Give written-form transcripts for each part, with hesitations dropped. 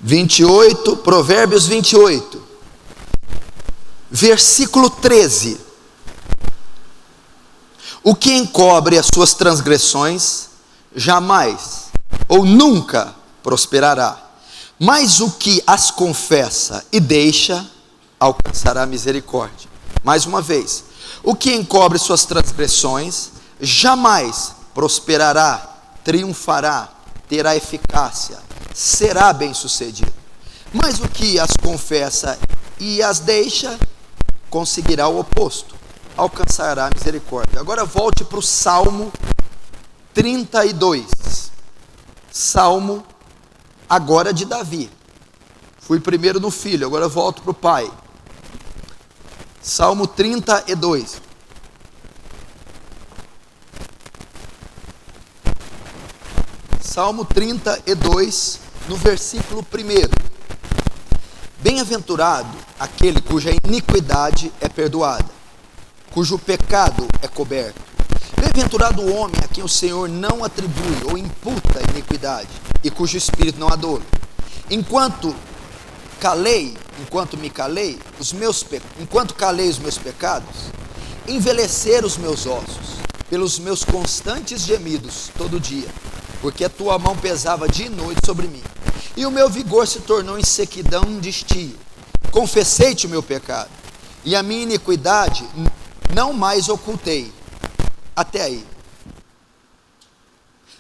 28, Provérbios 28, versículo 13. O que encobre as suas transgressões jamais ou nunca prosperará, mas o que as confessa e deixa alcançará misericórdia. Mais uma vez, o que encobre suas transgressões jamais prosperará, triunfará, terá eficácia, será bem-sucedido. Mas o que as confessa e as deixa conseguirá o oposto, alcançará misericórdia. Agora volte para o Salmo 32. Salmo agora de Davi. Fui primeiro no filho, agora volto para o pai. Salmo 32. Salmo 32, no versículo 1. Bem-aventurado aquele cuja iniquidade é perdoada, cujo pecado é coberto. Bem-aventurado o homem a quem o Senhor não atribui ou imputa iniquidade, e cujo espírito não há dolo. Enquanto me calei, enquanto calei os meus pecados, envelheceram os meus ossos, pelos meus constantes gemidos todo dia, porque a tua mão pesava dia e noite sobre mim, e o meu vigor se tornou em sequidão de estio. Confessei-te o meu pecado, e a minha iniquidade não mais ocultei. Até aí.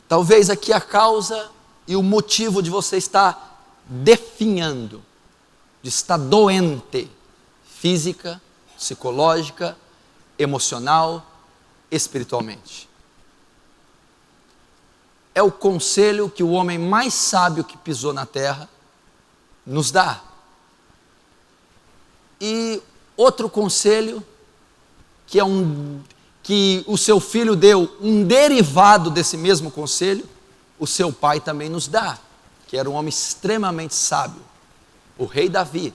Talvez aqui a causa e o motivo de você estar definhando, de estar doente, física, psicológica, emocional, espiritualmente. É o conselho que o homem mais sábio que pisou na terra nos dá. E outro conselho, que o seu filho deu, um derivado desse mesmo conselho, o seu pai também nos dá, que era um homem extremamente sábio, o rei Davi.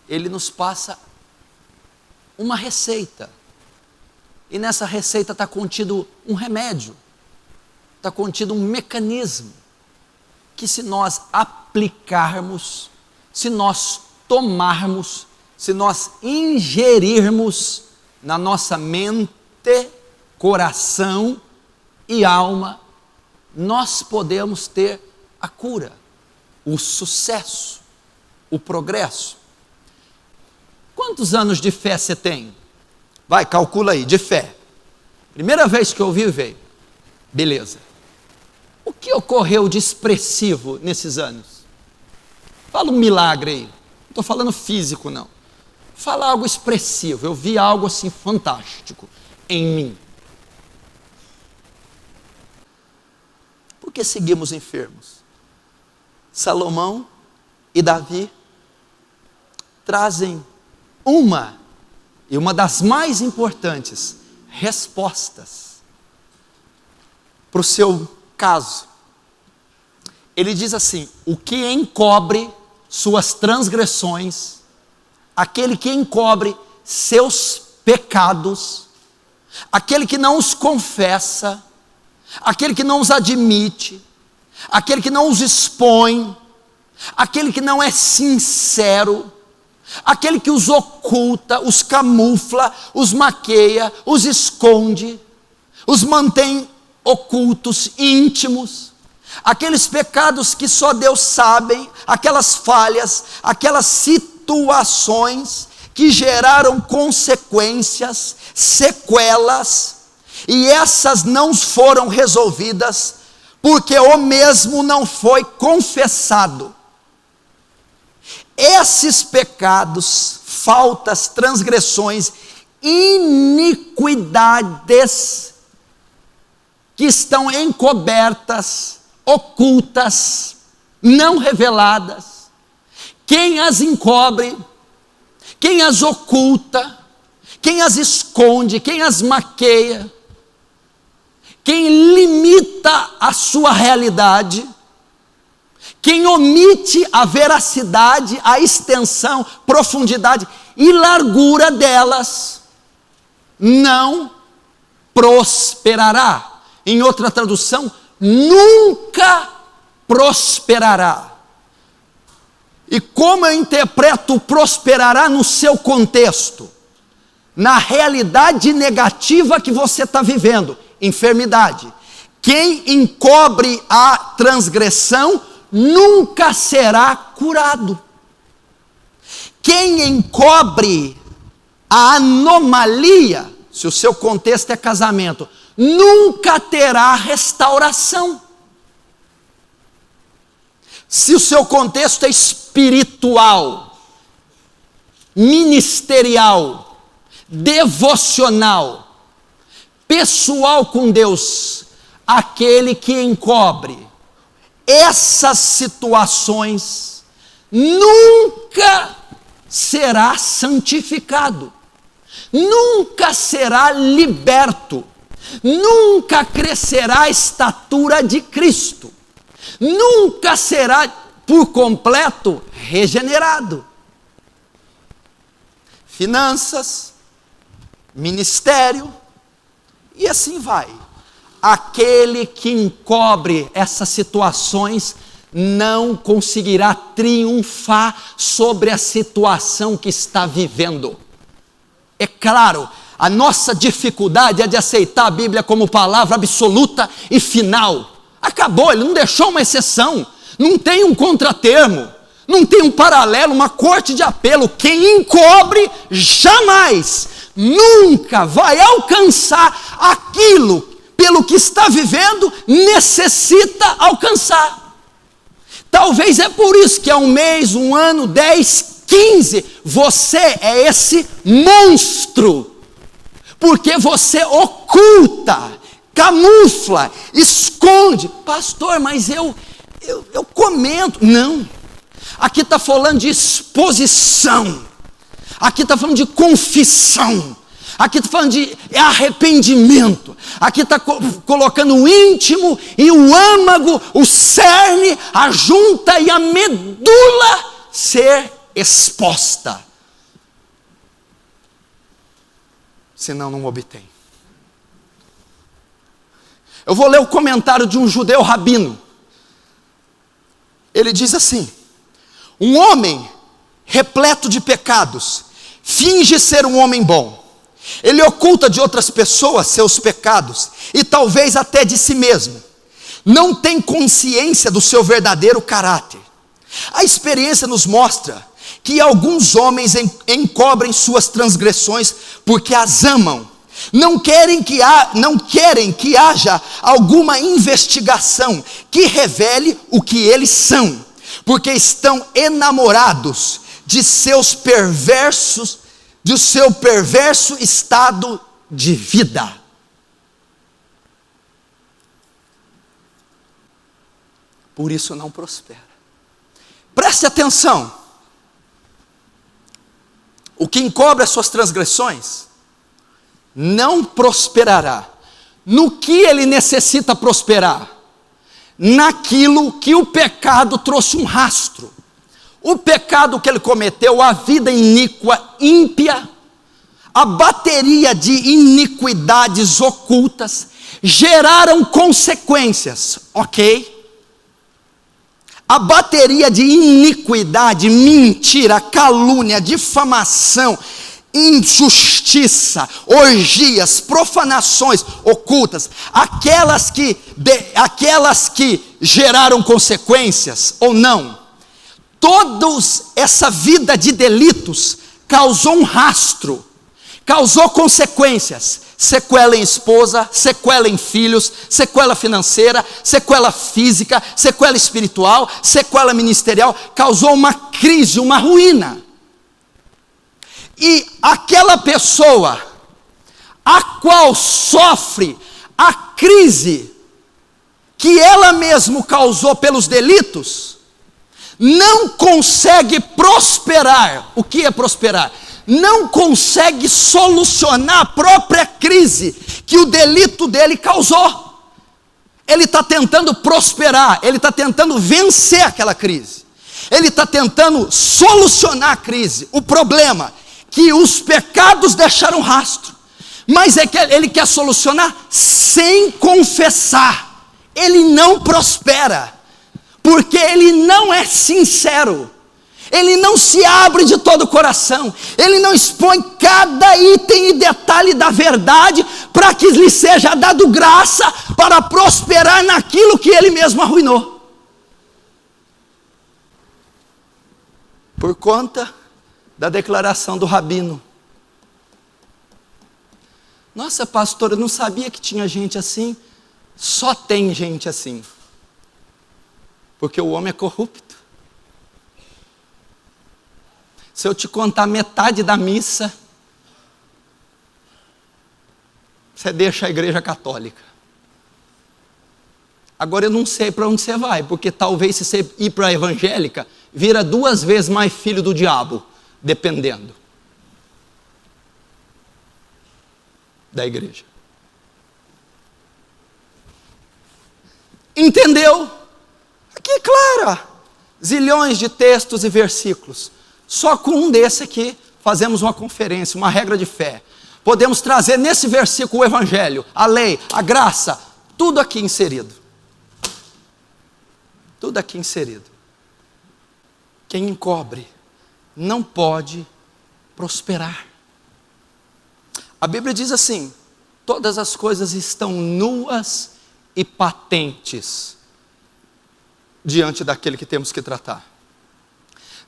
Ele nos passa uma receita, e nessa receita está contido um remédio, está contido um mecanismo, que se nós aplicarmos, se nós tomarmos, se nós ingerirmos na nossa mente, coração e alma, nós podemos ter a cura, o sucesso, o progresso. Quantos anos de fé você tem? Vai, calcula aí, de fé. Primeira vez que eu ouvi, veio. Beleza. O que ocorreu de expressivo nesses anos? Fala um milagre aí. Não estou falando físico, não. Fala algo expressivo. Eu vi algo assim fantástico em mim. Por que seguimos enfermos? Salomão e Davi trazem uma das mais importantes respostas para o seu caso. Ele diz assim: o que encobre suas transgressões, aquele que encobre seus pecados, aquele que não os confessa, aquele que não os admite, aquele que não os expõe, aquele que não é sincero, aquele que os oculta, os camufla, os maqueia, os esconde, os mantém ocultos, íntimos, aqueles pecados que só Deus sabe, aquelas falhas, aquelas situações que geraram consequências, sequelas, e essas não foram resolvidas, porque o mesmo não foi confessado. Esses pecados, faltas, transgressões, iniquidades, que estão encobertas, ocultas, não reveladas, quem as encobre, quem as oculta, quem as esconde, quem as maqueia, quem limita a sua realidade, quem omite a veracidade, a extensão, profundidade e largura delas, não prosperará. Em outra tradução, nunca prosperará. E como eu interpreto prosperará no seu contexto? Na realidade negativa que você está vivendo, enfermidade. Quem encobre a transgressão nunca será curado. Quem encobre a anomalia, se o seu contexto é casamento, nunca terá restauração. Se o seu contexto é espiritual, ministerial, devocional, pessoal com Deus, aquele que encobre essas situações nunca será santificado, nunca será liberto, nunca crescerá a estatura de Cristo, nunca será por completo regenerado. Finanças, ministério, e assim vai. Aquele que encobre essas situações não conseguirá triunfar sobre a situação que está vivendo. É claro, a nossa dificuldade é de aceitar a Bíblia como palavra absoluta e final. Acabou, ele não deixou uma exceção, não tem um contratermo, não tem um paralelo, uma corte de apelo. Quem encobre jamais, nunca vai alcançar aquilo pelo que está vivendo, necessita alcançar. Talvez é por isso que há um mês, um ano, 10, 15, você é esse monstro, porque você oculta, camufla, esconde. Pastor, mas eu comento. Não, aqui está falando de exposição, aqui está falando de confissão, aqui está falando de arrependimento, aqui está colocando o íntimo e o âmago, o cerne, a junta e a medula ser exposta. Senão não obtém. Eu vou ler o comentário de um judeu rabino. Ele diz assim: um homem repleto de pecados finge ser um homem bom. Ele oculta de outras pessoas seus pecados e talvez até de si mesmo. Não tem consciência do seu verdadeiro caráter. A experiência nos mostra que alguns homens encobrem suas transgressões porque as amam. Não querem que haja alguma investigação que revele o que eles são, porque estão enamorados de seu perverso estado de vida. Por isso não prospera. Preste atenção. O que encobre as suas transgressões não prosperará. No que ele necessita prosperar? Naquilo que o pecado trouxe um rastro. O pecado que ele cometeu, a vida iníqua, ímpia, a bateria de iniquidades ocultas, geraram consequências, ok? A bateria de iniquidade, mentira, calúnia, difamação, injustiça, orgias, profanações ocultas, aquelas que geraram consequências ou não, essa vida de delitos causou um rastro, causou consequências, sequela em esposa, sequela em filhos, sequela financeira, sequela física, sequela espiritual, sequela ministerial, causou uma crise, uma ruína. E aquela pessoa a qual sofre a crise que ela mesma causou pelos delitos, não consegue prosperar. O que é prosperar? Não consegue solucionar a própria crise que o delito dele causou. Ele está tentando prosperar, ele está tentando vencer aquela crise, ele está tentando solucionar a crise, o problema que os pecados deixaram rastro, mas é que ele quer solucionar sem confessar. Ele não prospera, porque ele não é sincero, Ele não se abre de todo o coração. Ele não expõe cada item e detalhe da verdade para que lhe seja dado graça para prosperar naquilo que ele mesmo arruinou. Por conta da declaração do rabino. Nossa, pastor, eu não sabia que tinha gente assim. Só tem gente assim. Porque o homem é corrupto. Se eu te contar metade da missa, você deixa a igreja católica. Agora eu não sei para onde você vai, porque talvez se você ir para a evangélica, vira 2 vezes mais filho do diabo, dependendo da igreja. Entendeu? Aqui é claro, zilhões de textos e versículos. Só com um desse aqui fazemos uma conferência, uma regra de fé. Podemos trazer nesse versículo o evangelho, a lei, a graça, tudo aqui inserido. Tudo aqui inserido. Quem encobre não pode prosperar. A Bíblia diz assim: todas as coisas estão nuas e patentes diante daquele que temos que tratar.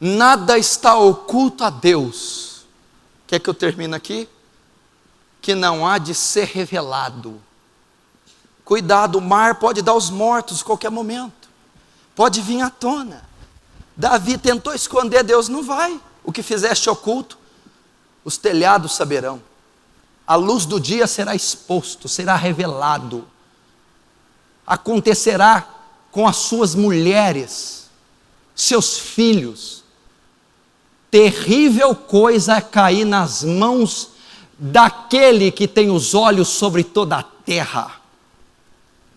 Nada está oculto a Deus. Quer que eu termine aqui? Que não há de ser revelado. Cuidado, o mar pode dar os mortos a qualquer momento. Pode vir à tona. Davi tentou esconder, Deus não vai. O que fizeste oculto, os telhados saberão. A luz do dia será exposto, será revelado. Acontecerá com as suas mulheres, seus filhos. Terrível coisa é cair nas mãos daquele que tem os olhos sobre toda a terra.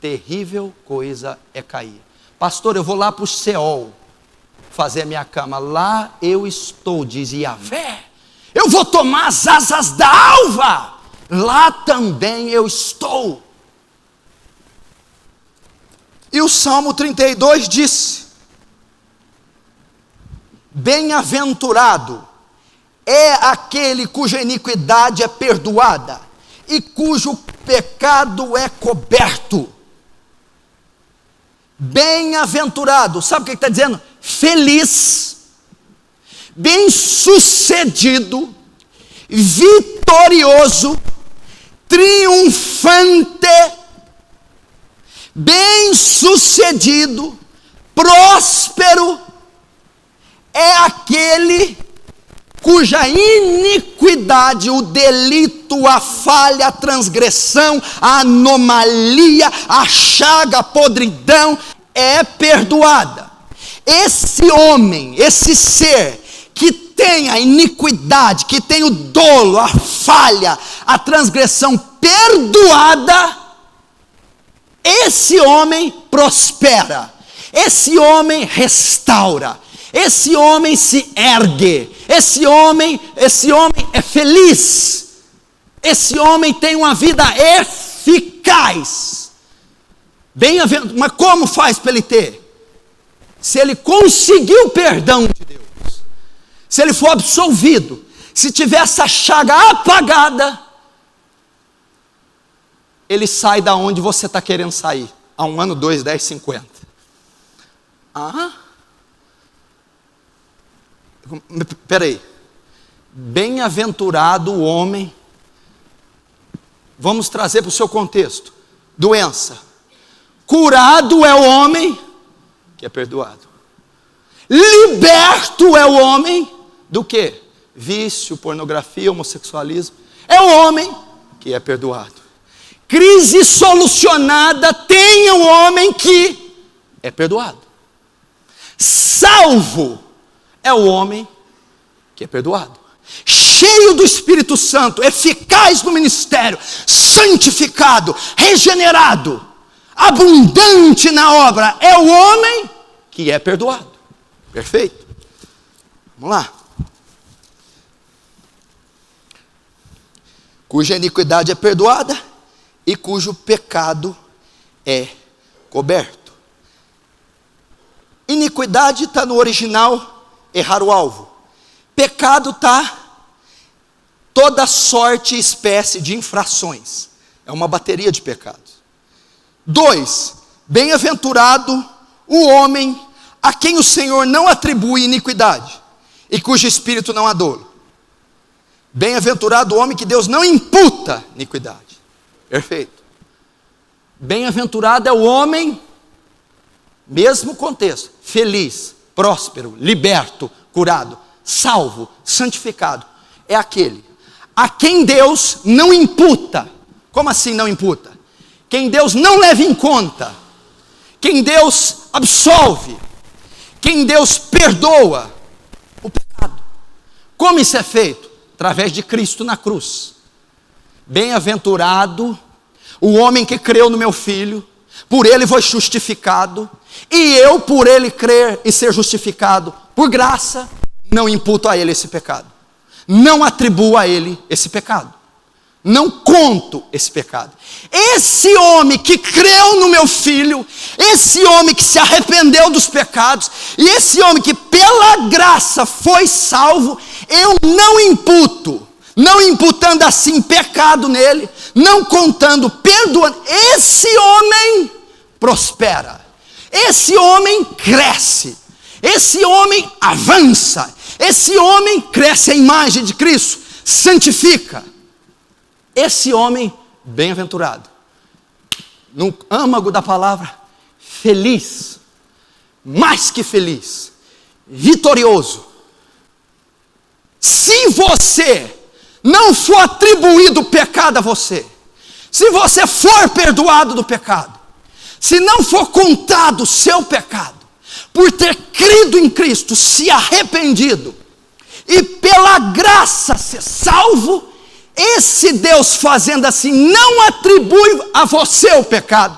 Terrível coisa é cair. Pastor, eu vou lá para o Seol fazer a minha cama. Lá eu estou, diz Yahvé. Eu vou tomar as asas da alva. Lá também eu estou. E o Salmo 32 diz: bem-aventurado é aquele cuja iniquidade é perdoada e cujo pecado é coberto. Bem-aventurado, sabe o que está dizendo? Feliz, bem-sucedido, vitorioso, triunfante, bem-sucedido, próspero, é aquele cuja iniquidade, o delito, a falha, a transgressão, a anomalia, a chaga, a podridão é perdoada. Esse homem, esse ser que tem a iniquidade, que tem o dolo, a falha, a transgressão perdoada, esse homem prospera, esse homem restaura, esse homem se ergue, esse homem é feliz, esse homem tem uma vida eficaz. Bem-aventurado, mas como faz para ele ter? Se ele conseguiu o perdão de Deus, se ele for absolvido, se tiver essa chaga apagada, ele sai da onde você está querendo sair, há 1 ano, 2, 10, 50. Peraí, bem-aventurado o homem, vamos trazer para o seu contexto, doença, curado é o homem que é perdoado, liberto é o homem do quê? Vício, pornografia, homossexualismo, é o homem que é perdoado, crise solucionada, tem o homem que é perdoado, salvo é o homem que é perdoado, cheio do Espírito Santo, eficaz no ministério, santificado, regenerado, abundante na obra, é o homem que é perdoado. Perfeito? Vamos lá. Cuja iniquidade é perdoada e cujo pecado é coberto. Iniquidade está no original errar o alvo. Pecado está toda sorte e espécie de infrações. É uma bateria de pecados. 2, bem-aventurado o homem a quem o Senhor não atribui iniquidade e cujo espírito não há dolo. Bem-aventurado o homem que Deus não imputa iniquidade. Perfeito. Bem-aventurado é o homem, mesmo contexto, feliz, próspero, liberto, curado, salvo, santificado. É aquele a quem Deus não imputa. Como assim não imputa? Quem Deus não leva em conta, quem Deus absolve, quem Deus perdoa o pecado. Como isso é feito? Através de Cristo na cruz. Bem-aventurado o homem que creu no meu Filho, por ele foi justificado, e eu, por ele crer e ser justificado, por graça, não imputo a ele esse pecado, não atribuo a ele esse pecado, não conto esse pecado. Esse homem que creu no meu Filho, esse homem que se arrependeu dos pecados, e esse homem que pela graça foi salvo, eu não imputo, não imputando assim pecado nele, não contando, perdoando. Esse homem prospera, esse homem cresce, esse homem avança, esse homem cresce à imagem de Cristo, santifica. Esse homem bem-aventurado, no âmago da palavra, feliz, mais que feliz, vitorioso. Se você não for atribuído o pecado a você, se você for perdoado do pecado, se não for contado o seu pecado, por ter crido em Cristo, se arrependido, e pela graça ser salvo, esse Deus fazendo assim, não atribui a você o pecado.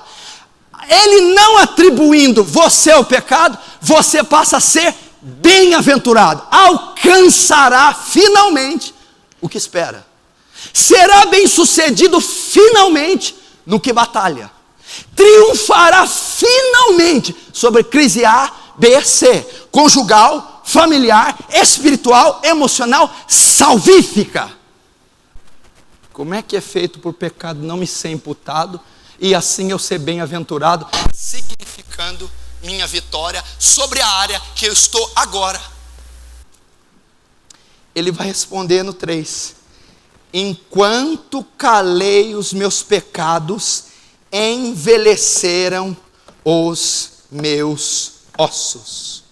Ele não atribuindo você o pecado, você passa a ser bem-aventurado, alcançará finalmente o que espera, será bem-sucedido finalmente no que batalha, triunfará finalmente sobre crise A, B, C, conjugal, familiar, espiritual, emocional, salvífica. Como é que é feito por pecado não me ser imputado e assim eu ser bem-aventurado, significando minha vitória sobre a área que eu estou agora? Ele vai responder no 3: enquanto calei os meus pecados, envelheceram os meus ossos.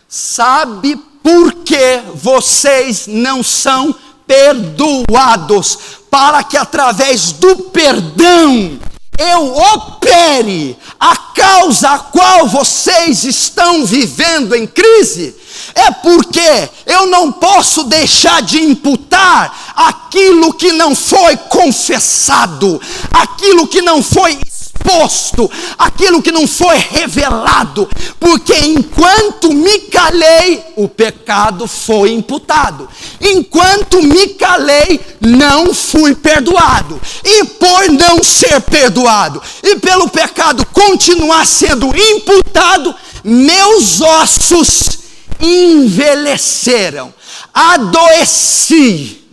Sabe por que vocês não são perdoados? Para que através do perdão eu opere a causa a qual vocês estão vivendo em crise. É porque eu não posso deixar de imputar aquilo que não foi confessado, aquilo que não foi exposto, aquilo que não foi revelado, porque enquanto me calei, o pecado foi imputado, enquanto me calei, não fui perdoado, e por não ser perdoado, e pelo pecado continuar sendo imputado, meus ossos envelheceram, adoeci,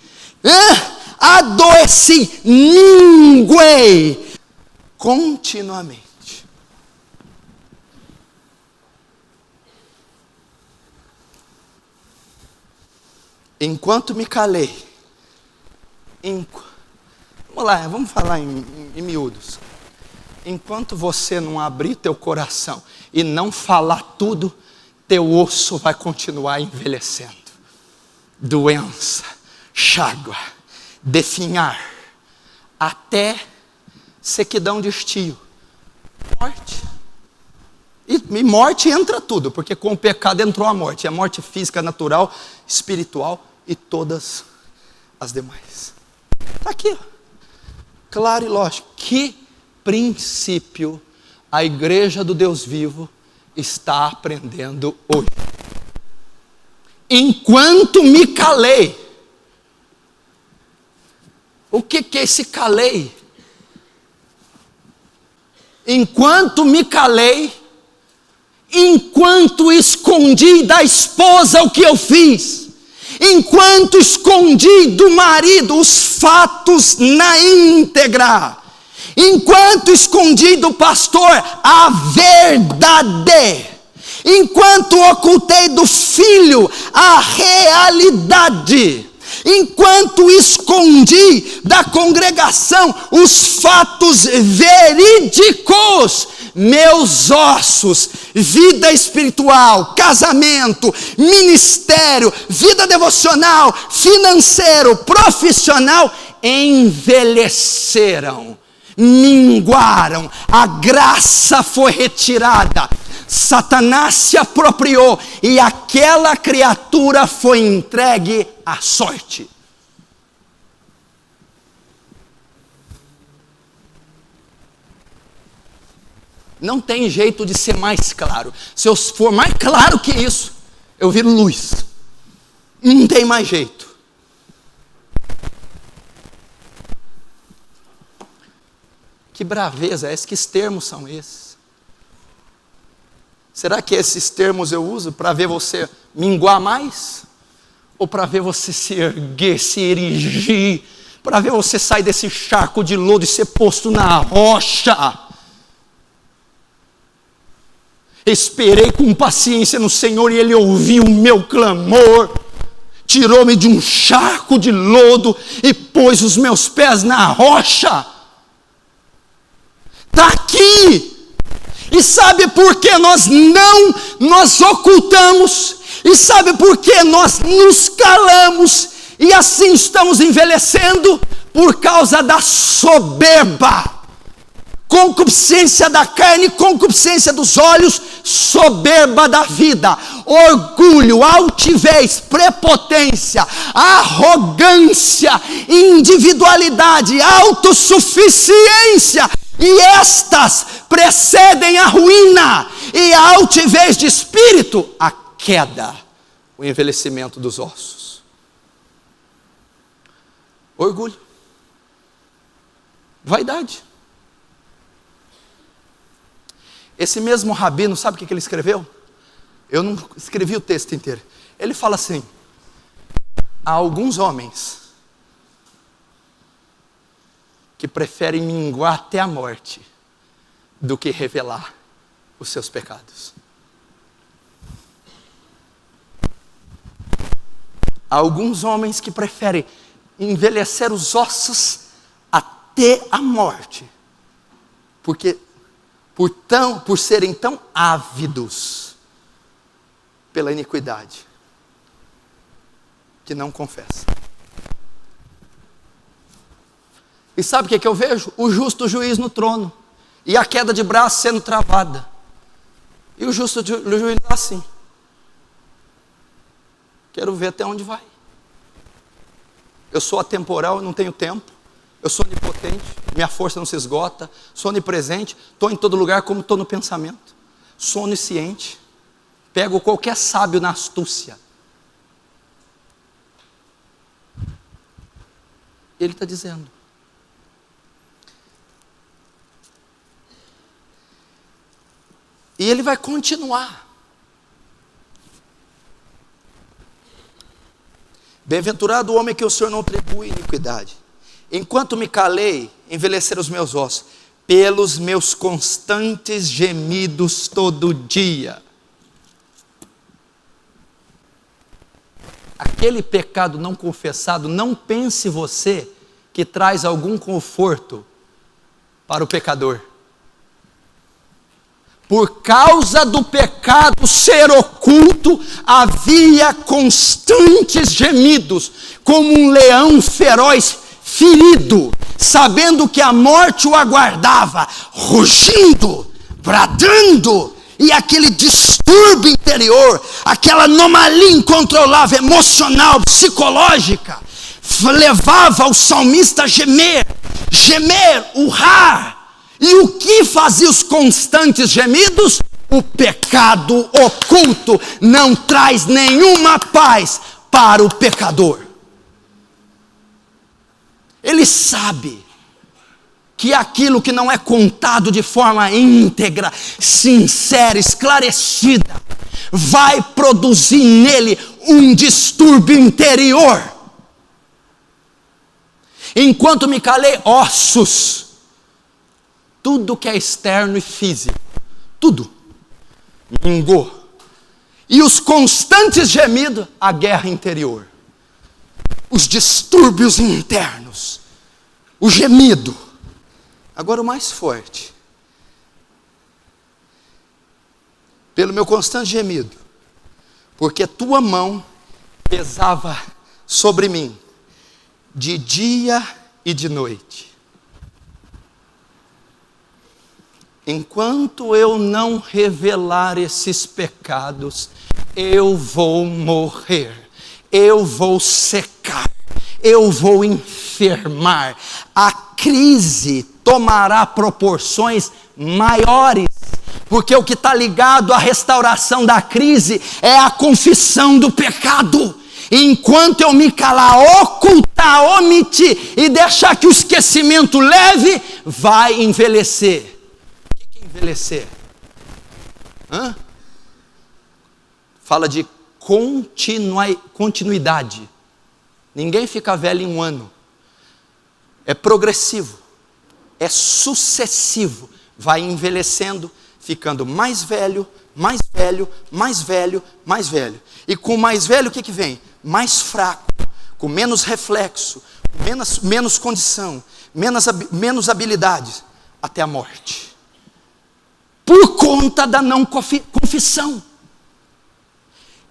minguei continuamente. Enquanto me calei, vamos lá, vamos falar em miúdos. Enquanto você não abrir teu coração e não falar tudo, teu osso vai continuar envelhecendo. Doença, chágua, definhar, até sequidão de estio, morte. E morte entra tudo, porque com o pecado entrou a morte. A morte física, natural, espiritual e todas as demais. Está aqui, ó. Claro e lógico. Que princípio a igreja do Deus vivo está aprendendo hoje. Enquanto me calei. O que é esse calei? enquanto me calei, enquanto escondi da esposa o que eu fiz, enquanto escondi do marido os fatos na íntegra, enquanto escondi do pastor a verdade, enquanto ocultei do filho a realidade, enquanto escondi da congregação os fatos verídicos, meus ossos, vida espiritual, casamento, ministério, vida devocional, financeiro, profissional, envelheceram, minguaram, a graça foi retirada, Satanás se apropriou e aquela criatura foi entregue à sorte. Não tem jeito de ser mais claro. Se eu for mais claro que isso, eu viro luz. Não tem mais jeito. Que braveza é essa? Que termos são esses? Será que esses termos eu uso para ver você minguar mais? Ou para ver você se erguer, se erigir? Para ver você sair desse charco de lodo e ser posto na rocha? Esperei com paciência no Senhor e Ele ouviu o meu clamor. Tirou-me de um charco de lodo e pôs os meus pés na rocha. Está aqui. E sabe por que nós ocultamos? E sabe por que nós nos calamos? E assim estamos envelhecendo? Por causa da soberba. Concupiscência da carne, concupiscência dos olhos, soberba da vida, orgulho, altivez, prepotência, arrogância, individualidade, autossuficiência. E estas precedem a ruína, e a altivez de espírito, a queda, o envelhecimento dos ossos. Orgulho, vaidade. Esse mesmo rabino, sabe o que ele escreveu? Eu não escrevi o texto inteiro. Ele fala assim: há alguns homens que preferem minguar até a morte do que revelar os seus pecados. Há alguns homens que preferem envelhecer os ossos até a morte, por serem tão ávidos pela iniquidade, que não confessam. E sabe o que eu vejo? O justo juiz no trono, e a queda de braço sendo travada, e o justo juiz está assim: quero ver até onde vai. Eu sou atemporal, eu não tenho tempo. Eu sou onipotente, minha força não se esgota. Sou onipresente, estou em todo lugar como estou no pensamento. Sou onisciente, pego qualquer sábio na astúcia. Ele está dizendo: e ele vai continuar. Bem-aventurado o homem que o Senhor não atribui iniquidade. Enquanto me calei, envelheceram os meus ossos, pelos meus constantes gemidos todo dia. Aquele pecado não confessado, não pense você que traz algum conforto para o pecador. Por causa do pecado ser oculto, havia constantes gemidos, como um leão feroz ferido, sabendo que a morte o aguardava, rugindo, bradando, e aquele distúrbio interior, aquela anomalia incontrolável, emocional, psicológica, levava o salmista a gemer, urrar. E o que fazia os constantes gemidos? O pecado oculto não traz nenhuma paz para o pecador. Ele sabe que aquilo que não é contado de forma íntegra, sincera, esclarecida, vai produzir nele um distúrbio interior. Enquanto me calei, ossos, tudo que é externo e físico, tudo mingou. E os constantes gemidos, a guerra interior, os distúrbios internos, o gemido. Agora o mais forte, pelo meu constante gemido, porque tua mão pesava sobre mim, de dia e de noite. Enquanto eu não revelar esses pecados, eu vou morrer, eu vou secar, eu vou enfermar. A crise tomará proporções maiores, porque o que está ligado à restauração da crise é a confissão do pecado. Enquanto eu me calar, ocultar, omitir e deixar que o esquecimento leve, vai envelhecer. O que é envelhecer? Fala de continuidade. Ninguém fica velho em um ano. É progressivo, é sucessivo. Vai envelhecendo, ficando mais velho, mais velho, mais velho, mais velho. E com mais velho o que vem? Mais fraco, com menos reflexo, menos condição, menos habilidades, até a morte. Por conta da não confissão.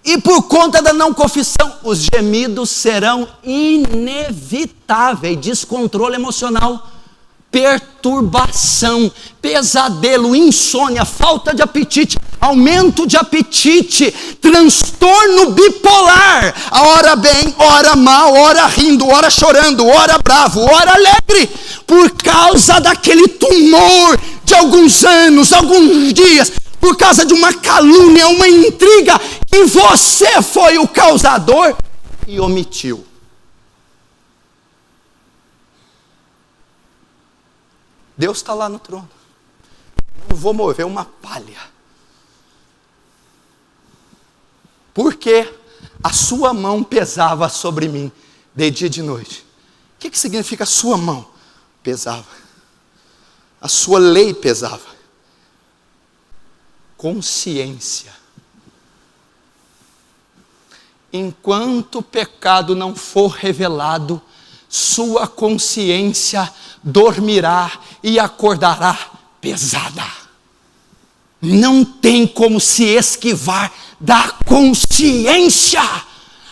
E por conta da não confissão, os gemidos serão inevitáveis. Descontrole emocional, perturbação, pesadelo, insônia, falta de apetite, aumento de apetite, transtorno bipolar, ora bem, ora mal, ora rindo, ora chorando, ora bravo, ora alegre, por causa daquele tumor de alguns anos, alguns dias, por causa de uma calúnia, uma intriga, que você foi o causador e omitiu. Deus está lá no trono. Não vou mover uma palha. Porque a sua mão pesava sobre mim de dia e de noite. O que significa a sua mão? Pesava. A sua lei pesava. Consciência. Enquanto o pecado não for revelado, sua consciência dormirá e acordará pesada. Não tem como se esquivar da consciência.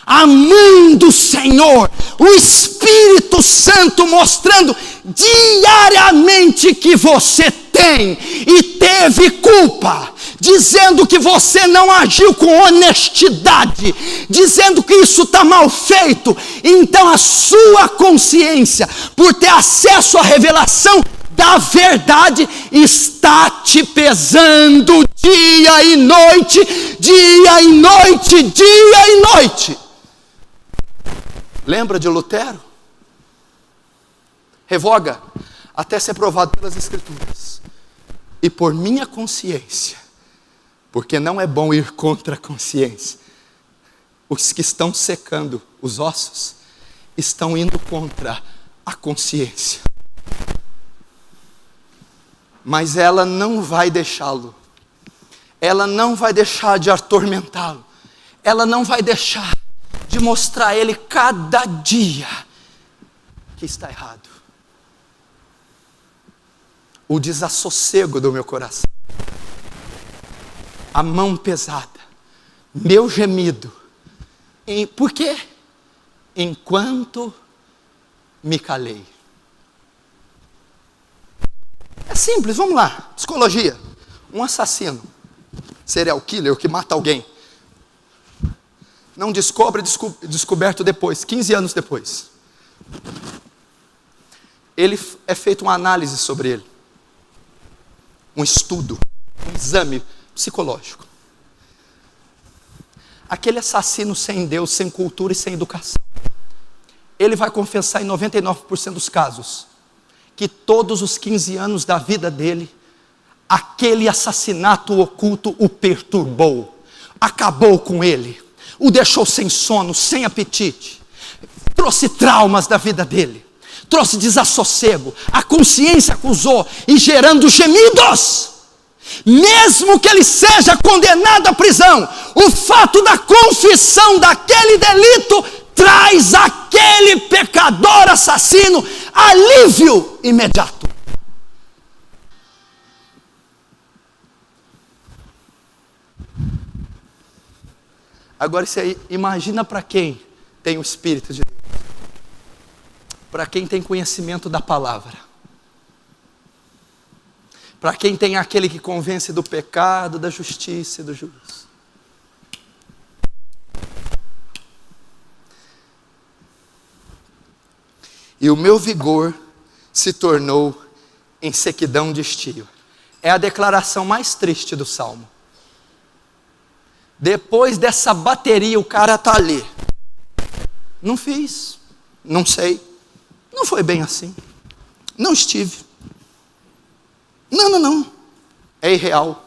A mão do Senhor, o Espírito Santo mostrando diariamente que você tem e teve culpa, dizendo que você não agiu com honestidade, dizendo que isso está mal feito. Então a sua consciência, por ter acesso à revelação da verdade, está te pesando dia e noite, dia e noite, dia e noite. Lembra de Lutero? Revoga até ser provado pelas Escrituras. E por minha consciência, porque não é bom ir contra a consciência. Os que estão secando os ossos estão indo contra a consciência. Mas ela não vai deixá-lo. Ela não vai deixar de atormentá-lo. Ela não vai deixar de mostrar a ele cada dia que está errado. O desassossego do meu coração. A mão pesada. Meu gemido. Por quê? Enquanto me calei. É simples, vamos lá. Psicologia. Um assassino, serial killer, que mata alguém, não descoberto depois, 15 anos depois. Ele é feita uma análise sobre ele. Um estudo, um exame psicológico. Aquele assassino sem Deus, sem cultura e sem educação, ele vai confessar em 99% dos casos que todos os 15 anos da vida dele, aquele assassinato oculto o perturbou, acabou com ele, o deixou sem sono, sem apetite, trouxe traumas da vida dele, trouxe desassossego, a consciência acusou e gerando gemidos. Mesmo que ele seja condenado à prisão, o fato da confissão daquele delito traz àquele pecador assassino alívio imediato. Agora você imagina para quem tem o Espírito de Deus, para quem tem conhecimento da palavra, para quem tem aquele que convence do pecado, da justiça e do juízo. E o meu vigor se tornou em sequidão de estio. É a declaração mais triste do Salmo. Depois dessa bateria, o cara está ali. Não fiz, não sei, não foi bem assim, não estive. Não, é irreal.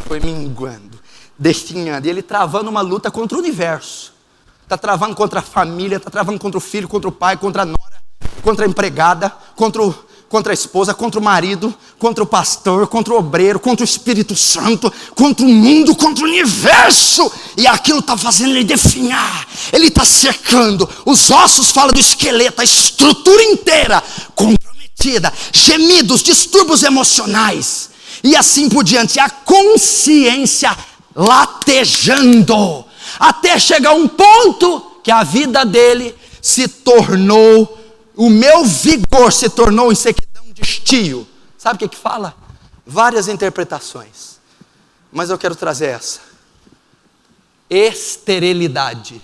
Foi minguando, definhando, e ele travando uma luta contra o universo. Está travando contra a família, está travando contra o filho, contra o pai, contra a nora, contra a empregada, contra a esposa, contra o marido, contra o pastor, contra o obreiro, contra o Espírito Santo, contra o mundo, contra o universo. E aquilo está fazendo ele definhar, ele está secando. Os ossos falam do esqueleto, a estrutura inteira comprometida, gemidos, distúrbios emocionais, e assim por diante. A consciência latejando, até chegar a um ponto que a vida dele se tornou, o meu vigor se tornou em sequidão de estio. Sabe o que fala? Várias interpretações, mas eu quero trazer essa: esterilidade.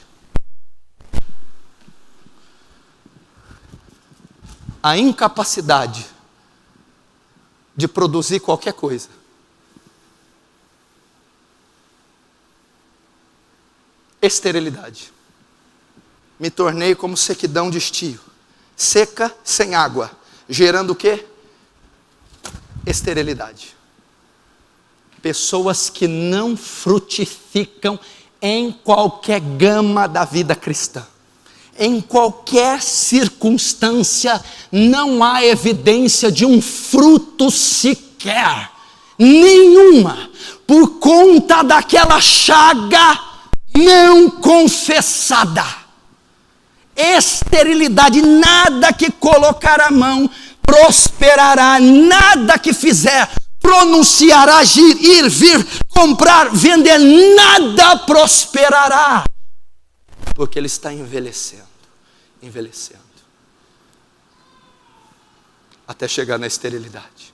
A incapacidade de produzir qualquer coisa. Esterilidade. Me tornei como sequidão de estio, seca sem água, gerando o quê? Esterilidade. Pessoas que não frutificam em qualquer gama da vida cristã. Em qualquer circunstância, não há evidência de um fruto sequer, nenhuma, por conta daquela chaga não confessada. Esterilidade, nada que colocar a mão prosperará, nada que fizer, pronunciar, agir, ir, vir, comprar, vender, nada prosperará, porque ele está envelhecendo, até chegar na esterilidade.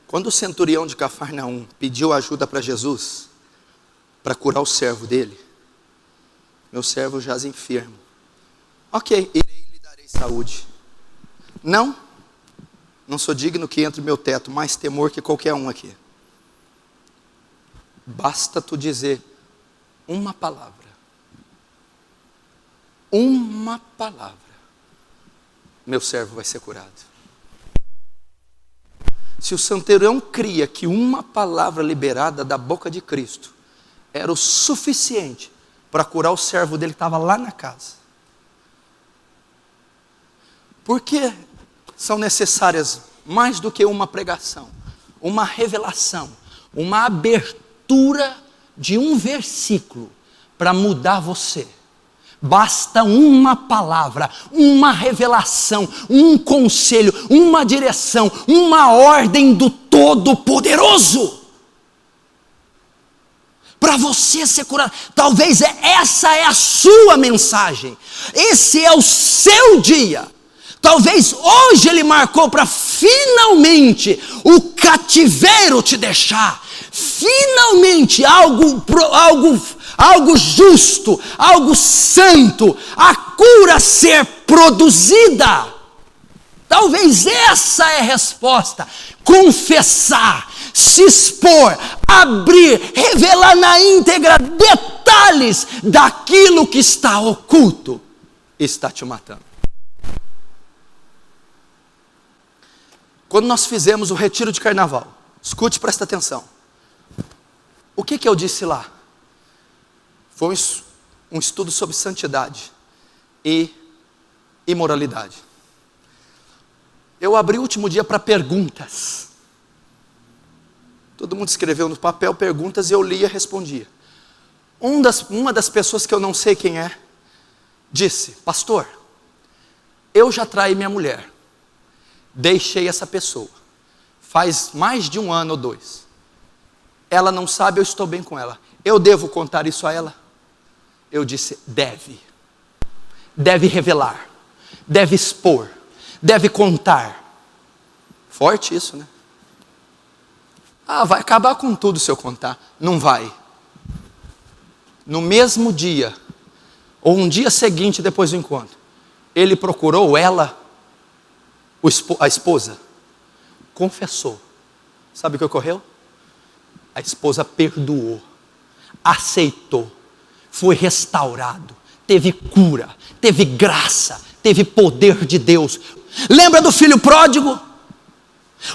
Quando o centurião de Cafarnaum pediu ajuda para Jesus, para curar o servo dele: meu servo jaz enfermo. Ok, irei lhe darei saúde. Não sou digno que entre meu teto, mais temor que qualquer um aqui. Basta tu dizer uma palavra. Uma palavra. Meu servo vai ser curado. Se o centurião cria que uma palavra liberada da boca de Cristo era o suficiente para curar o servo dele que estava lá na casa, por que são necessárias mais do que uma pregação, uma revelação, uma abertura de um versículo para mudar você? Basta uma palavra, uma revelação, um conselho, uma direção, uma ordem do Todo-Poderoso para você ser curado. Talvez essa é a sua mensagem, esse é o seu dia. Talvez hoje ele marcou para finalmente o cativeiro te deixar, finalmente algo justo, algo santo, a cura ser produzida. Talvez essa é a resposta: confessar, se expor, abrir, revelar na íntegra detalhes daquilo que está oculto, está te matando. Quando nós fizemos o retiro de carnaval, escute, presta atenção. O que eu disse lá? Foi um estudo sobre santidade e imoralidade. Eu abri o último dia para perguntas. Todo mundo escreveu no papel perguntas e eu lia e respondia. Uma das pessoas que eu não sei quem é, disse: pastor, eu já traí minha mulher, deixei essa pessoa, faz mais de 1 ano ou 2, ela não sabe, eu estou bem com ela, eu devo contar isso a ela? Eu disse: deve revelar, deve expor, deve contar. Forte isso, né? Vai acabar com tudo se eu contar. Não vai. No mesmo dia, ou um dia seguinte depois do encontro, ele procurou ela, a esposa, confessou. Sabe o que ocorreu? A esposa perdoou, aceitou, foi restaurado, teve cura, teve graça, teve poder de Deus. Lembra do filho pródigo?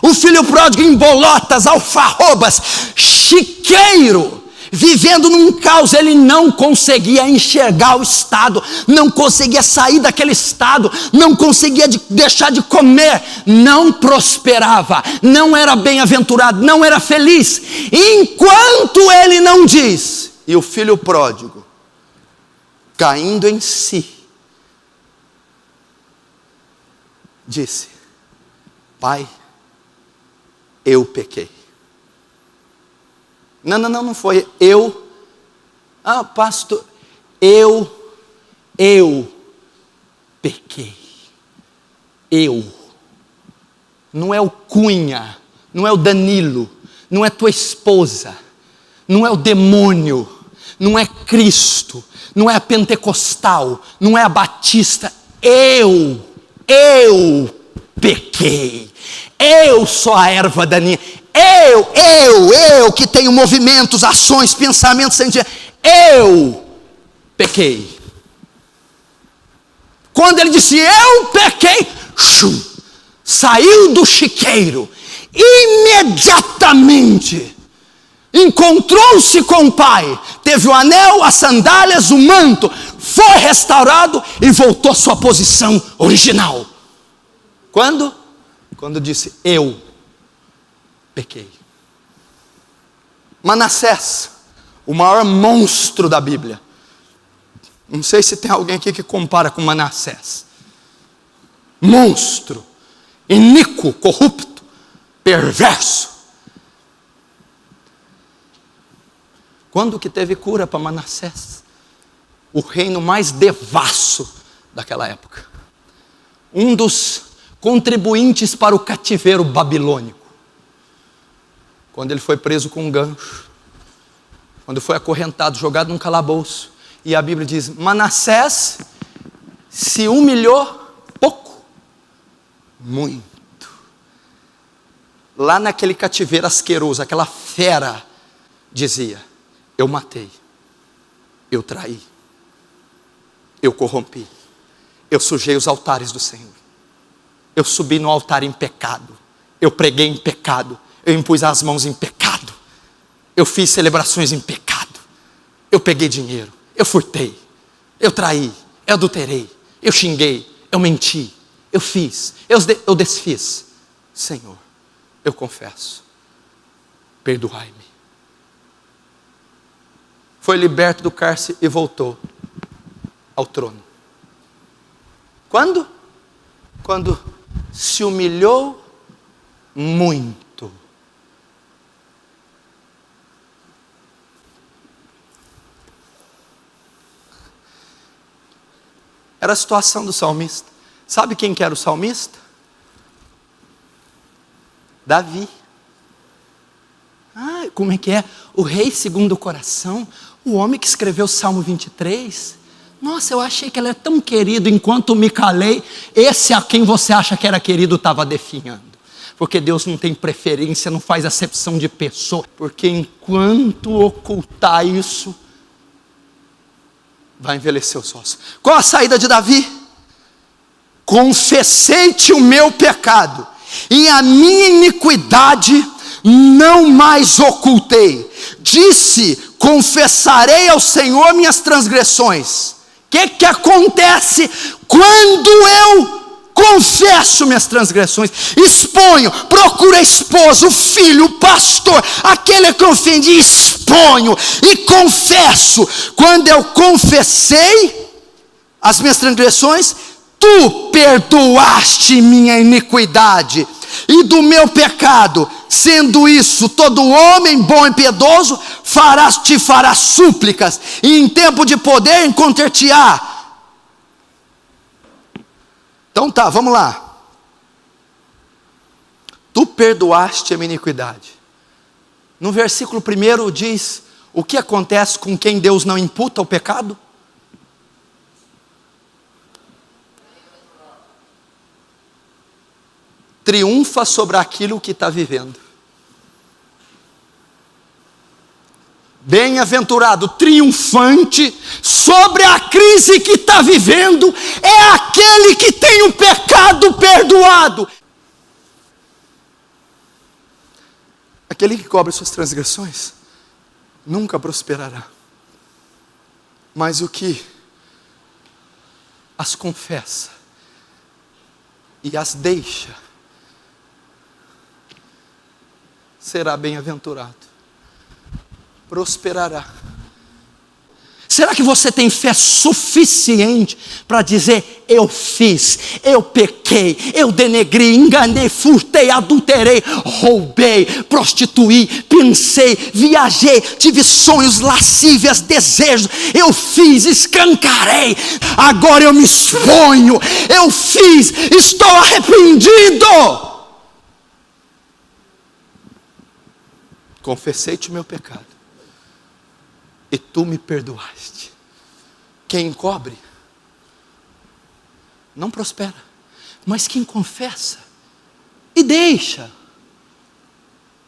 O filho pródigo em bolotas, alfarrobas, chiqueiro, vivendo num caos, ele não conseguia enxergar o estado, não conseguia sair daquele estado, não conseguia deixar de comer, não prosperava, não era bem-aventurado, não era feliz, enquanto ele não diz. E o filho pródigo, caindo em si, disse: pai, eu pequei. Não foi eu. Pastor, eu pequei. Eu. Não é o Cunha, não é o Danilo, não é tua esposa, não é o demônio, não é Cristo, não é a pentecostal, não é a batista. Eu pequei. Eu sou a erva daninha. Eu que tenho movimentos, ações, pensamentos, sentimentos. Eu pequei. Quando ele disse eu pequei, saiu do chiqueiro, imediatamente encontrou-se com o pai, teve o anel, as sandálias, o manto, foi restaurado e voltou à sua posição original. Quando disse eu pequei. Manassés, o maior monstro da Bíblia. Não sei se tem alguém aqui que compara com Manassés. Monstro, iníquo, corrupto, perverso. Quando que teve cura para Manassés? O reino mais devasso daquela época. Um dos contribuintes para o cativeiro babilônico. Quando ele foi preso com um gancho, quando foi acorrentado, jogado num calabouço, e a Bíblia diz: Manassés se humilhou pouco, muito. Lá naquele cativeiro asqueroso, aquela fera dizia: eu matei, eu traí, eu corrompi, eu sujei os altares do Senhor, eu subi no altar em pecado, eu preguei em pecado, eu impus as mãos em pecado, eu fiz celebrações em pecado, eu peguei dinheiro, eu furtei, eu traí, eu adulterei, eu xinguei, eu menti, eu fiz, eu desfiz. Senhor, eu confesso, perdoai-me. Foi liberto do cárcere e voltou ao trono. Quando? Quando se humilhou muito. Era a situação do salmista. Sabe quem que era o salmista? Davi. Como é que é? O rei segundo o coração, o homem que escreveu o Salmo 23. Nossa, eu achei que ele é tão querido, enquanto me calei, esse a quem você acha que era querido estava definhando. Porque Deus não tem preferência, não faz acepção de pessoa. Porque enquanto ocultar isso, vai envelhecer os ossos. Qual a saída de Davi? Confessei-te o meu pecado, e a minha iniquidade não mais ocultei. Disse, confessarei ao Senhor minhas transgressões. O que acontece quando eu confesso minhas transgressões? Exponho, procuro a esposa, o filho, o pastor, aquele que eu ofendi, exponho e confesso. Quando eu confessei as minhas transgressões, tu perdoaste minha iniquidade e do meu pecado. Sendo isso, todo homem bom e piedoso te fará súplicas, e em tempo de poder encontrar-te-á. Então tá, vamos lá. Tu perdoaste a minha iniquidade. No versículo 1 diz o que acontece com quem Deus não imputa o pecado. Triunfa sobre aquilo que está vivendo. Bem-aventurado, triunfante sobre a crise que está vivendo, é aquele que tem o pecado perdoado. Aquele que cobre suas transgressões nunca prosperará, mas o que as confessa e as deixa será bem-aventurado, prosperará. Será que você tem fé suficiente para dizer: eu fiz, eu pequei, eu denegri, enganei, furtei, adulterei, roubei, prostituí, pensei, viajei, tive sonhos, lascívias, desejos, eu fiz, escancarei, agora eu me exponho, eu fiz, estou arrependido. Confessei-te o meu pecado, e tu me perdoaste. Quem encobre não prospera, mas quem confessa e deixa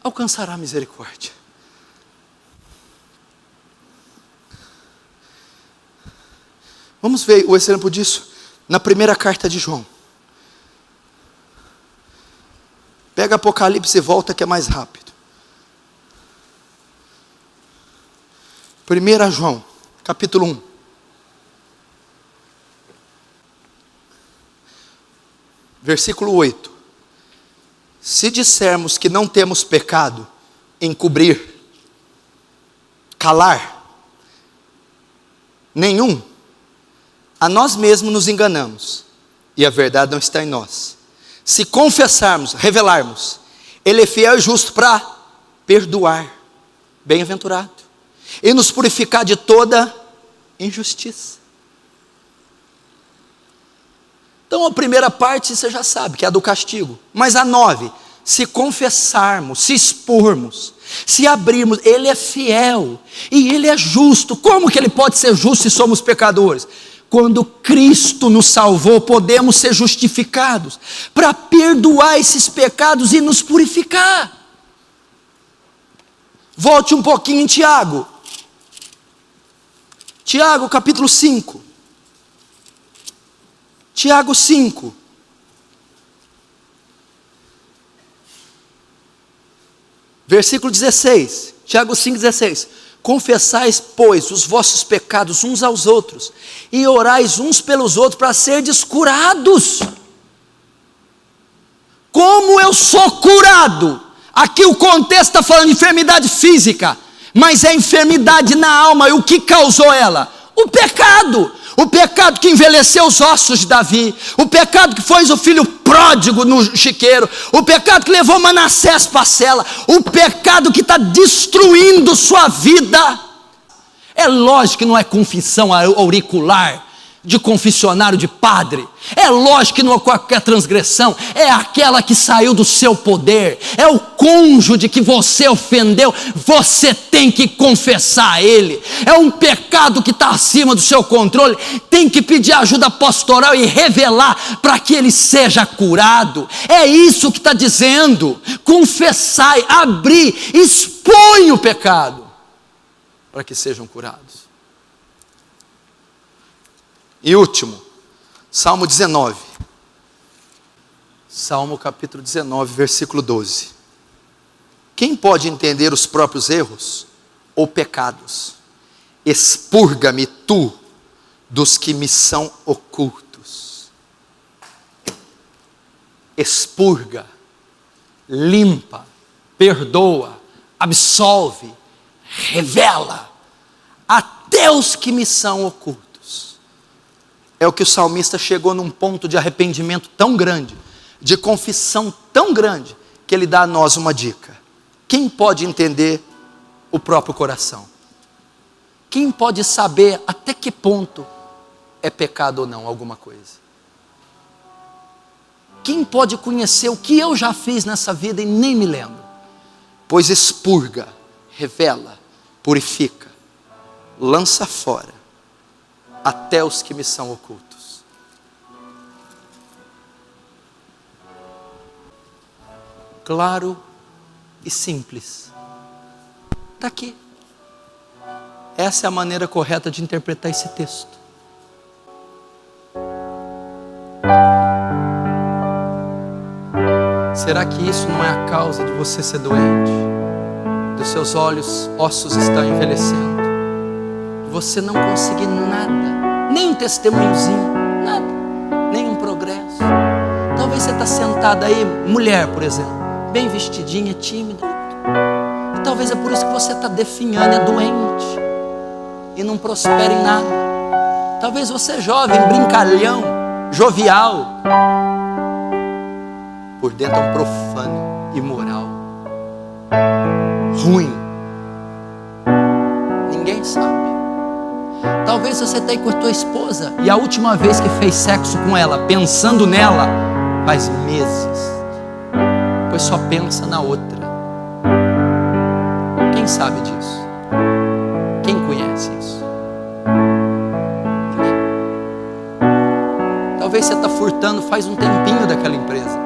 alcançará misericórdia. Vamos ver o exemplo disso na primeira carta de João. Pega Apocalipse e volta, que é mais rápido. 1 João, capítulo 1. Versículo 8. Se dissermos que não temos pecado, encobrir, calar, nenhum, a nós mesmos nos enganamos, e a verdade não está em nós. Se confessarmos, revelarmos, Ele é fiel e justo para perdoar, bem-aventurado, e nos purificar de toda injustiça. Então a primeira parte você já sabe, que é a do castigo. Mas a 9, se confessarmos, se expormos, se abrirmos, Ele é fiel e Ele é justo. Como que Ele pode ser justo se somos pecadores? Quando Cristo nos salvou, podemos ser justificados para perdoar esses pecados e nos purificar. Volte um pouquinho em Tiago. Tiago capítulo 5. Tiago 5. Versículo 16. Tiago 5, 16. Confessais, pois, os vossos pecados uns aos outros, e orais uns pelos outros para serdes curados. Como eu sou curado? Aqui o contexto está falando de enfermidade física, mas é enfermidade na alma. E o que causou ela? O pecado. O pecado que envelheceu os ossos de Davi, o pecado que fez o filho pródigo no chiqueiro, o pecado que levou Manassés para a cela, o pecado que está destruindo sua vida. É lógico que não é confissão auricular, de confessionário, de padre. É lógico que não é qualquer transgressão, é aquela que saiu do seu poder, é o cônjuge que você ofendeu, você tem que confessar a ele. É um pecado que está acima do seu controle, tem que pedir ajuda pastoral e revelar para que ele seja curado. É isso que está dizendo: confessai, abrir, expõe o pecado para que sejam curados. E último, Salmo 19. Salmo capítulo 19, versículo 12. Quem pode entender os próprios erros ou pecados? Expurga-me tu dos que me são ocultos. Expurga, limpa, perdoa, absolve, revela até os que me são ocultos. É o que o salmista chegou num ponto de arrependimento tão grande, de confissão tão grande, que ele dá a nós uma dica. Quem pode entender o próprio coração? Quem pode saber até que ponto é pecado ou não alguma coisa? Quem pode conhecer o que eu já fiz nessa vida e nem me lembro? Pois expurga, revela, purifica, lança fora até os que me são ocultos. Claro e simples. Está aqui. Essa é a maneira correta de interpretar esse texto. Será que isso não é a causa de você ser doente? Dos seus ossos estão envelhecendo? Você não conseguir nada, nem um testemunhozinho, nada, nem um progresso. Talvez você está sentada aí, mulher por exemplo, bem vestidinha, tímida, e talvez é por isso que você está definhando, é doente, e não prospera em nada. Talvez você é jovem, brincalhão, jovial, por dentro é um profano, imoral, ruim, ninguém sabe. Talvez você esteja com a tua esposa e a última vez que fez sexo com ela, pensando nela, faz meses, pois só pensa na outra. Quem sabe disso? Quem conhece isso? Talvez você está furtando faz um tempinho daquela empresa,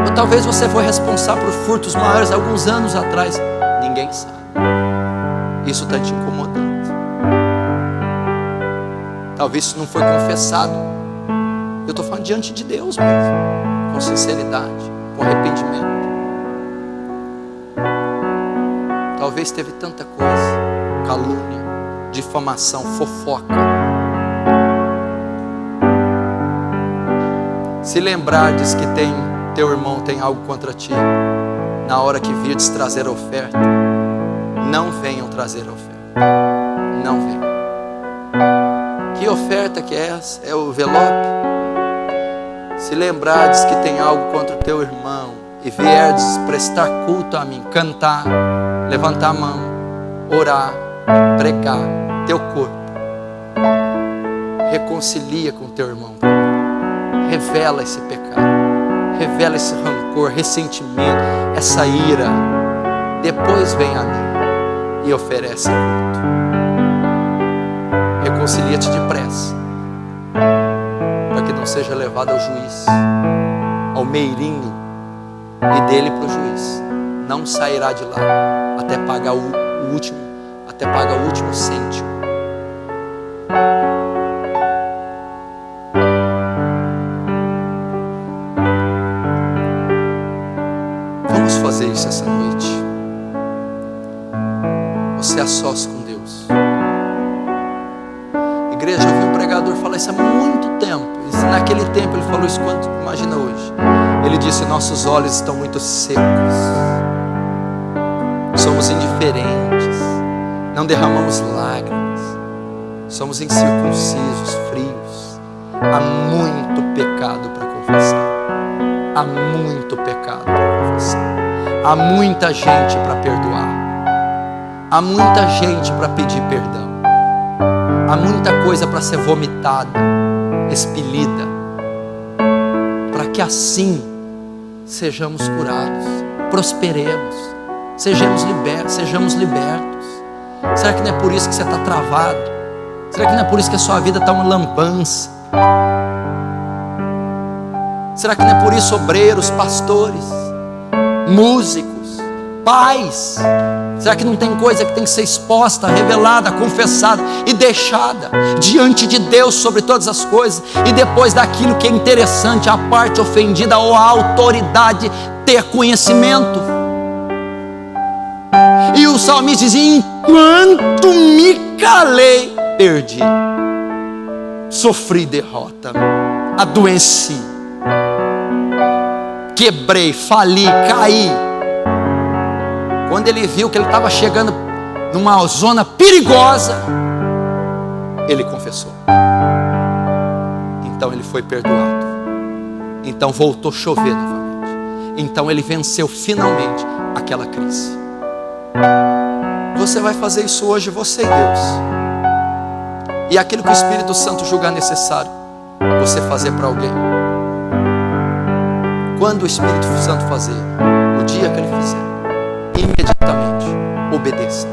ou talvez você foi responsável por furtos maiores alguns anos atrás, ninguém sabe. Isso está te incomodando. Talvez isso não foi confessado. Eu estou falando diante de Deus mesmo, com sinceridade, com arrependimento. Talvez teve tanta coisa: calúnia, difamação, fofoca. Se lembrardes que teu irmão tem algo contra ti, na hora que virdes trazer a oferta, não venham trazer a oferta. Não venham. Que oferta que é essa? É o envelope? Se lembrardes que tem algo contra o teu irmão e vierdes prestar culto a mim, cantar, levantar a mão, orar, pregar, teu corpo, reconcilia com teu irmão, revela esse pecado, revela esse rancor, ressentimento, essa ira, depois vem a mim e oferece culto. Reconcilia-te depressa, para que não seja levado ao juiz, ao meirinho, e dele para o juiz. Não sairá de lá até pagar o último cêntimo. Vamos fazer isso essa noite. Você é sós com Deus. Igreja, eu vi um pregador falar isso há muito tempo. E naquele tempo ele falou isso quanto imagina hoje. Ele disse: nossos olhos estão muito secos, somos indiferentes, não derramamos lágrimas, somos incircuncisos, frios. Há muito pecado para confessar, há muito pecado para confessar, há muita gente para perdoar, há muita gente para pedir perdão. Há muita coisa para ser vomitada, expelida, para que assim sejamos curados, prosperemos, sejamos libertos. Será que não é por isso que você está travado? Será que não é por isso que a sua vida está uma lambança? Será que não é por isso obreiros, pastores, músicos, pais? Será que não tem coisa que tem que ser exposta, revelada, confessada e deixada diante de Deus sobre todas as coisas? E depois daquilo que é interessante, a parte ofendida ou a autoridade ter conhecimento. E o salmista dizia: enquanto me calei, perdi, sofri derrota, adoeci, quebrei, fali, caí. Quando ele viu que ele estava chegando numa zona perigosa, ele confessou. Então ele foi perdoado. Então voltou a chover novamente. Então ele venceu finalmente aquela crise. Você vai fazer isso hoje, você e Deus. E aquilo que o Espírito Santo julgar necessário você fazer para alguém, quando o Espírito Santo fazer, o dia que ele fizer, imediatamente obedeça.